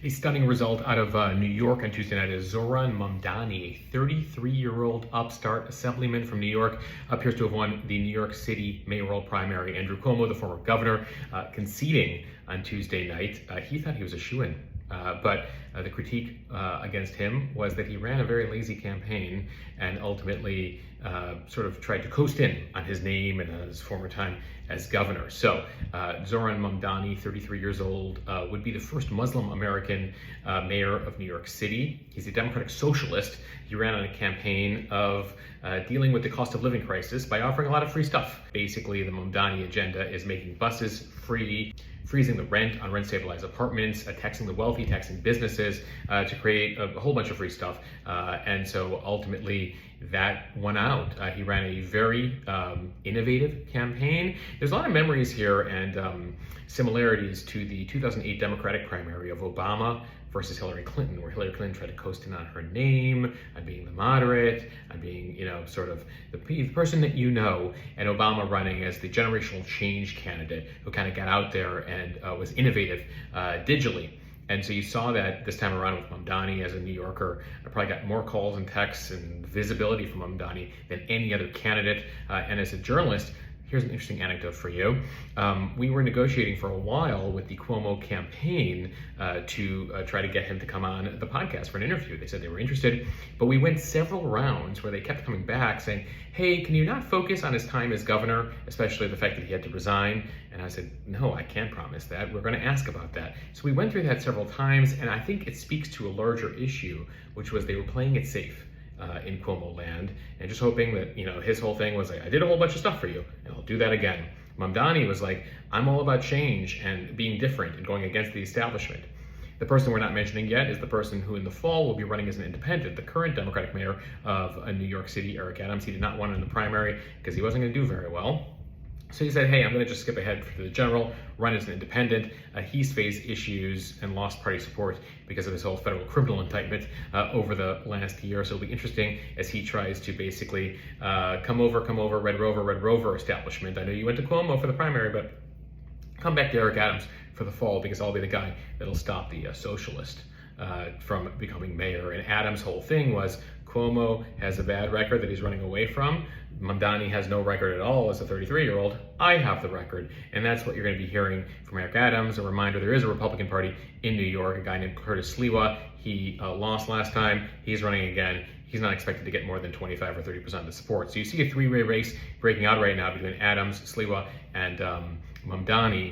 A stunning result out of New York on Tuesday night is Zohran Mamdani, a 33-year-old upstart assemblyman from New York, appears to have won the New York City mayoral primary. Andrew Cuomo, the former governor, conceding on Tuesday night. He thought he was a shoo-in. But the critique against him was that he ran a very lazy campaign and ultimately sort of tried to coast in on his name and his former time as governor. So Zohran Mamdani, 33 years old, would be the first Muslim American mayor of New York City. He's a Democratic socialist. He ran on a campaign of dealing with the cost of living crisis by offering a lot of free stuff. Basically, the Mamdani agenda is making buses free, freezing the rent on rent-stabilized apartments, taxing the wealthy, taxing businesses to create a whole bunch of free stuff. And so ultimately that won out. He ran a very innovative campaign. There's a lot of memories here and similarities to the 2008 Democratic primary of Obama versus Hillary Clinton, where Hillary Clinton tried to coast in on her name, on being the moderate, on being, sort of the person that you know, and Obama running as the generational change candidate who kind of got out there and was innovative digitally. And so you saw that this time around with Mamdani as a New Yorker. I probably got more calls and texts and visibility from Mamdani than any other candidate. And as a journalist, here's an interesting anecdote for you. We were negotiating for a while with the Cuomo campaign to try to get him to come on the podcast for an interview. They said they were interested, but we went several rounds where they kept coming back saying, hey, can you not focus on his time as governor, especially the fact that he had to resign? And I said, no, I can't promise that. We're going to ask about that. So we went through that several times, and I think it speaks to a larger issue, which was they were playing it safe in Cuomo land, and just hoping that, his whole thing was like, I did a whole bunch of stuff for you, and I'll do that again. Mamdani was like, I'm all about change and being different and going against the establishment. The person we're not mentioning yet is the person who in the fall will be running as an independent, the current Democratic mayor of New York City, Eric Adams. He did not win in the primary because he wasn't going to do very well. So he said, hey, I'm going to just skip ahead to the general, run as an independent. He's faced issues and lost party support because of his whole federal criminal indictment over the last year. So it'll be interesting as he tries to basically come over, Red Rover establishment. I know you went to Cuomo for the primary, but come back to Eric Adams for the fall because I'll be the guy that'll stop the socialist from becoming mayor. And Adams' whole thing was Cuomo has a bad record that he's running away from. Mamdani has no record at all as a 33-year-old. I have the record. And that's what you're going to be hearing from Eric Adams. A reminder, there is a Republican Party in New York, a guy named Curtis Sliwa. He lost last time. He's running again. He's not expected to get more than 25 or 30% of the support. So you see a three-way race breaking out right now between Adams, Sliwa, and Mamdani.